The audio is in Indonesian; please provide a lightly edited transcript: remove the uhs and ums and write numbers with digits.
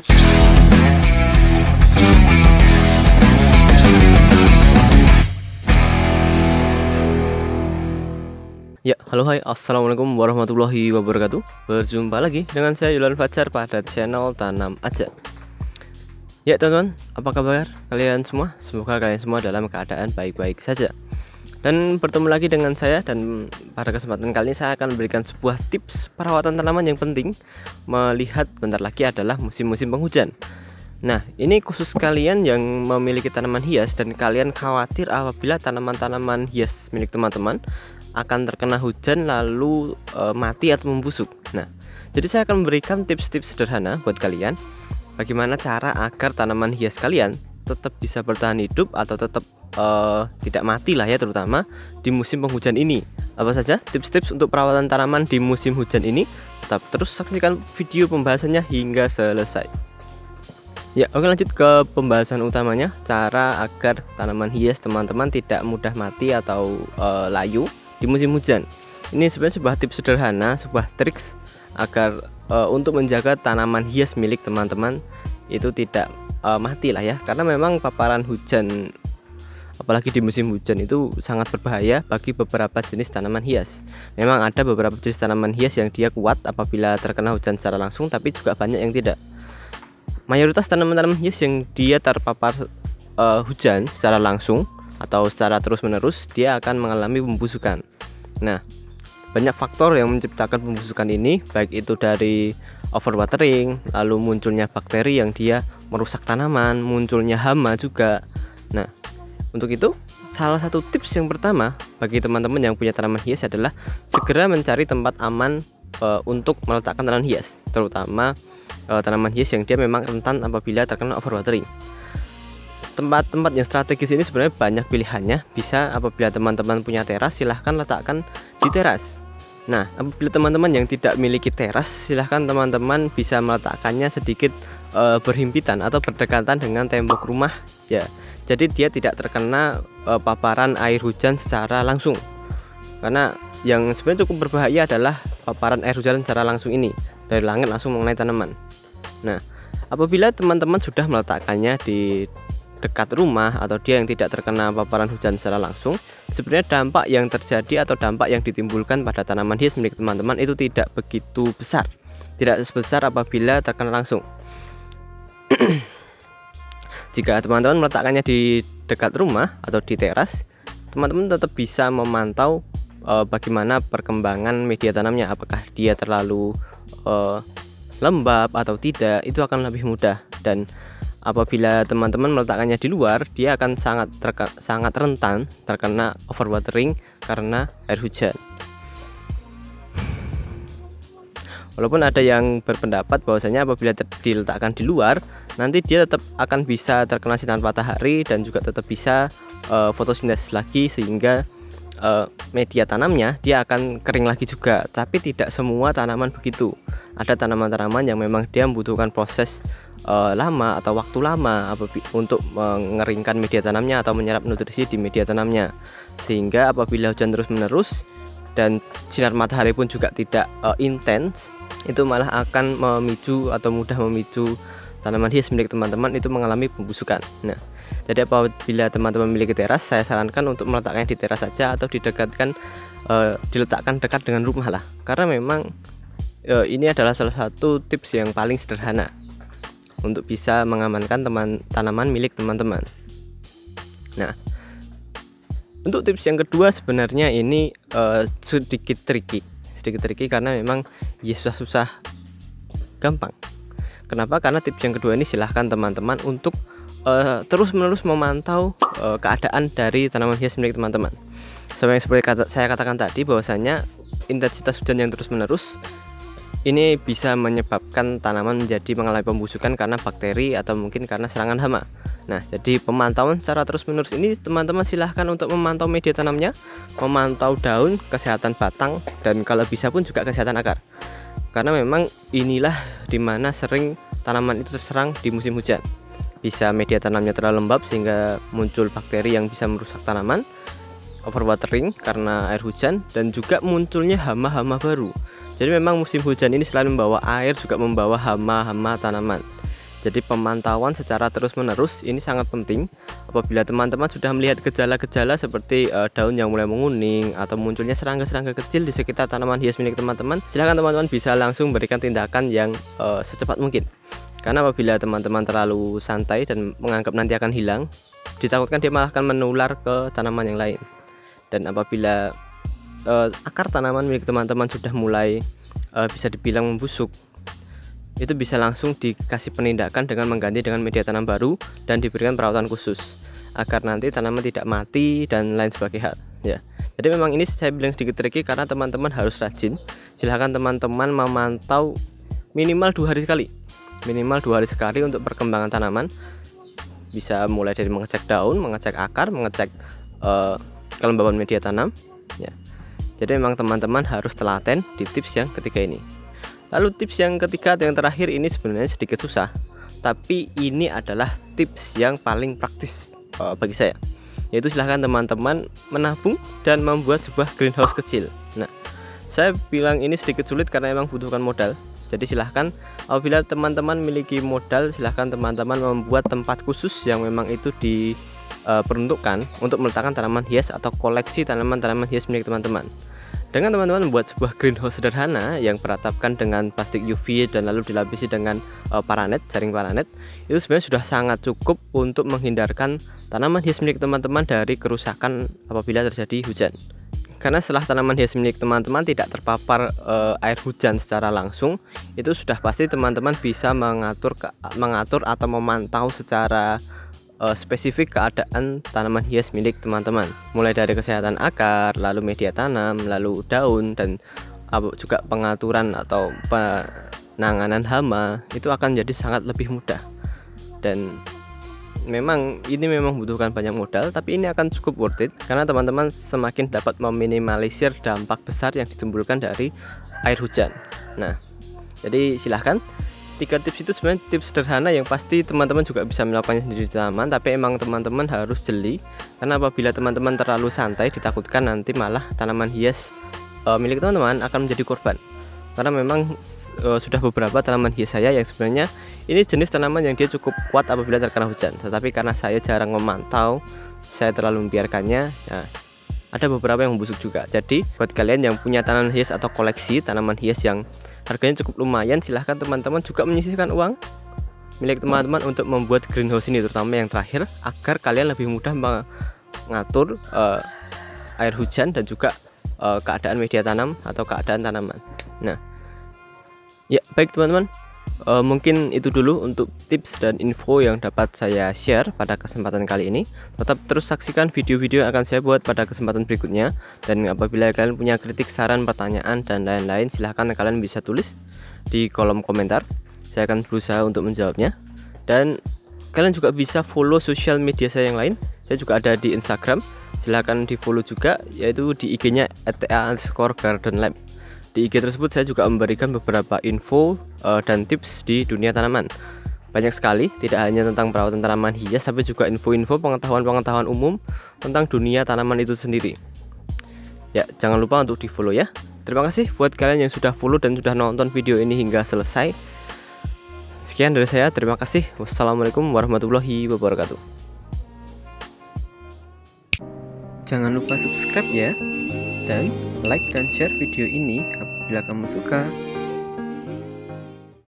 Ya, halo hai, assalamualaikum warahmatullahi wabarakatuh. Berjumpa lagi dengan saya Yulan Fajar pada channel Tanam Aja. Ya teman-teman, apa kabar kalian semua? Semoga kalian semua dalam keadaan baik-baik saja. Dan bertemu lagi dengan saya, dan pada kesempatan kali ini saya akan memberikan sebuah tips perawatan tanaman yang penting, melihat bentar lagi adalah musim-musim penghujan. Nah, ini khusus kalian yang memiliki tanaman hias dan kalian khawatir apabila tanaman-tanaman hias milik teman-teman akan terkena hujan lalu mati atau membusuk. Nah, jadi saya akan memberikan tips-tips sederhana buat kalian bagaimana cara agar tanaman hias kalian tetap bisa bertahan hidup atau tetap tidak mati lah ya, terutama di musim penghujan ini. Apa saja tips-tips untuk perawatan tanaman di musim hujan ini? Tetap terus saksikan video pembahasannya hingga selesai. Ya, oke, lanjut ke pembahasan utamanya, cara agar tanaman hias teman-teman tidak mudah mati atau layu di musim hujan. Ini sebenarnya sebuah tips sederhana, sebuah triks agar untuk menjaga tanaman hias milik teman-teman itu tidak mati lah ya, karena memang paparan hujan apalagi di musim hujan itu sangat berbahaya bagi beberapa jenis tanaman hias. Memang ada beberapa jenis tanaman hias yang dia kuat apabila terkena hujan secara langsung, tapi juga banyak yang tidak. Mayoritas tanaman-tanaman hias yang dia terpapar hujan secara langsung atau secara terus-menerus, dia akan mengalami pembusukan. Nah, banyak faktor yang menciptakan pembusukan ini, baik itu dari overwatering, lalu munculnya bakteri yang dia merusak tanaman, munculnya hama juga. Nah, untuk itu salah satu tips yang pertama bagi teman-teman yang punya tanaman hias adalah segera mencari tempat aman untuk meletakkan tanaman hias, terutama tanaman hias yang dia memang rentan apabila terkena overwatering. Tempat-tempat yang strategis ini sebenarnya banyak pilihannya. Bisa apabila teman-teman punya teras, silahkan letakkan di teras. Nah, apabila teman-teman yang tidak memiliki teras, silahkan teman-teman bisa meletakkannya sedikit berhimpitan atau berdekatan dengan tembok rumah ya. Jadi dia tidak terkena paparan air hujan secara langsung. Karena yang sebenarnya cukup berbahaya adalah paparan air hujan secara langsung ini, dari langit langsung mengenai tanaman. Nah, apabila teman-teman sudah meletakkannya di dekat rumah atau dia yang tidak terkena paparan hujan secara langsung, sebenarnya dampak yang terjadi atau dampak yang ditimbulkan pada tanaman hias milik teman-teman itu tidak begitu besar, tidak sebesar apabila terkena langsung. Jika teman-teman meletakkannya di dekat rumah atau di teras, teman-teman tetap bisa memantau bagaimana perkembangan media tanamnya, apakah dia terlalu lembab atau tidak, itu akan lebih mudah. Dan apabila teman-teman meletakkannya di luar, dia akan sangat rentan terkena overwatering karena air hujan. Walaupun ada yang berpendapat bahwasanya apabila diletakkan di luar, nanti dia tetap akan bisa terkena sinar matahari dan juga tetap bisa fotosintesis lagi, sehingga media tanamnya dia akan kering lagi juga. Tapi tidak semua tanaman begitu. Ada tanaman-tanaman yang memang dia membutuhkan proses lama atau waktu lama untuk mengeringkan media tanamnya atau menyerap nutrisi di media tanamnya, sehingga apabila hujan terus-menerus dan sinar matahari pun juga tidak intens, itu malah akan memicu atau mudah memicu tanaman hias milik teman-teman itu mengalami pembusukan. Nah, jadi apabila teman-teman memiliki teras, saya sarankan untuk meletakkannya di teras saja atau diletakkan dekat dengan rumah lah, karena memang ini adalah salah satu tips yang paling sederhana untuk bisa mengamankan tanaman milik teman-teman. Nah, untuk tips yang kedua sebenarnya ini sedikit tricky karena memang ya susah gampang. Kenapa? Karena tips yang kedua ini silahkan teman-teman untuk terus-menerus memantau keadaan dari tanaman hias milik teman-teman. Seperti saya katakan tadi, bahwasanya intensitas hujan yang terus-menerus ini bisa menyebabkan tanaman menjadi mengalami pembusukan karena bakteri atau mungkin karena serangan hama. Nah, jadi pemantauan secara terus-menerus ini teman-teman silahkan untuk memantau media tanamnya, memantau daun, kesehatan batang, dan kalau bisa pun juga kesehatan akar. Karena memang inilah dimana sering tanaman itu terserang di musim hujan. Bisa media tanamnya terlalu lembab sehingga muncul bakteri yang bisa merusak tanaman, overwatering karena air hujan, dan juga munculnya hama-hama baru. Jadi memang musim hujan ini selain membawa air juga membawa hama-hama tanaman. Jadi pemantauan secara terus-menerus ini sangat penting. Apabila teman-teman sudah melihat gejala-gejala seperti daun yang mulai menguning atau munculnya serangga-serangga kecil di sekitar tanaman hias milik teman-teman, silahkan teman-teman bisa langsung berikan tindakan yang secepat mungkin. Karena apabila teman-teman terlalu santai dan menganggap nanti akan hilang, ditakutkan dia malah akan menular ke tanaman yang lain. Dan apabila akar tanaman milik teman-teman sudah mulai bisa dibilang membusuk, itu bisa langsung dikasih penindakan dengan mengganti dengan media tanam baru dan diberikan perawatan khusus agar nanti tanaman tidak mati dan lain sebagainya ya. Jadi memang ini saya bilang sedikit tricky karena teman-teman harus rajin. Silahkan teman-teman memantau minimal 2 hari sekali, untuk perkembangan tanaman. Bisa mulai dari mengecek daun, mengecek akar, mengecek kelembaban media tanam ya. Jadi memang teman-teman harus telaten di tips yang ketiga ini. Lalu tips yang ketiga dan yang terakhir ini sebenarnya sedikit susah, tapi ini adalah tips yang paling praktis bagi saya, yaitu silahkan teman-teman menabung dan membuat sebuah greenhouse kecil. Nah, saya bilang ini sedikit sulit karena memang butuhkan modal. Jadi silahkan apabila teman-teman memiliki modal, silahkan teman-teman membuat tempat khusus yang memang itu diperuntukkan untuk meletakkan tanaman hias atau koleksi tanaman-tanaman hias milik teman-teman. Dengan teman-teman membuat sebuah greenhouse sederhana yang beratapkan dengan plastik UV dan lalu dilapisi dengan jaring paranet, itu sebenarnya sudah sangat cukup untuk menghindarkan tanaman hias milik teman-teman dari kerusakan apabila terjadi hujan. Karena setelah tanaman hias milik teman-teman tidak terpapar air hujan secara langsung, itu sudah pasti teman-teman bisa mengatur atau memantau secara spesifik keadaan tanaman hias milik teman-teman, mulai dari kesehatan akar, lalu media tanam, lalu daun, dan juga pengaturan atau penanganan hama itu akan jadi sangat lebih mudah. Dan memang ini membutuhkan banyak modal, tapi ini akan cukup worth it karena teman-teman semakin dapat meminimalisir dampak besar yang ditimbulkan dari air hujan. Nah, jadi silahkan 3 tips itu sebenarnya tips sederhana yang pasti teman-teman juga bisa melakukannya sendiri di taman, tapi emang teman-teman harus jeli karena apabila teman-teman terlalu santai ditakutkan nanti malah tanaman hias milik teman-teman akan menjadi korban. Karena memang sudah beberapa tanaman hias saya yang sebenarnya ini jenis tanaman yang dia cukup kuat apabila terkena hujan, tetapi karena saya jarang memantau, saya terlalu membiarkannya ya, ada beberapa yang membusuk juga. Jadi buat kalian yang punya tanaman hias atau koleksi tanaman hias yang harganya cukup lumayan, silahkan teman-teman juga menyisihkan uang milik teman-teman untuk membuat greenhouse ini, terutama yang terakhir, agar kalian lebih mudah mengatur air hujan dan juga keadaan media tanam atau keadaan tanaman. Nah ya, baik teman-teman, mungkin itu dulu untuk tips dan info yang dapat saya share pada kesempatan kali ini. Tetap terus saksikan video-video yang akan saya buat pada kesempatan berikutnya. Dan apabila kalian punya kritik, saran, pertanyaan, dan lain-lain, silahkan kalian bisa tulis di kolom komentar. Saya akan berusaha untuk menjawabnya. Dan kalian juga bisa follow sosial media saya yang lain. Saya juga ada di Instagram, silahkan di follow juga, yaitu di IG-nya @ta_gardenlab. Di IG tersebut saya juga memberikan beberapa info dan tips di dunia tanaman. Banyak sekali, tidak hanya tentang perawatan tanaman hias, tapi juga info-info pengetahuan umum tentang dunia tanaman itu sendiri. Ya, jangan lupa untuk di follow ya. Terima kasih buat kalian yang sudah follow dan sudah nonton video ini hingga selesai. Sekian dari saya, terima kasih. Wassalamualaikum warahmatullahi wabarakatuh. Jangan lupa subscribe ya, dan like dan share video ini apabila kamu suka.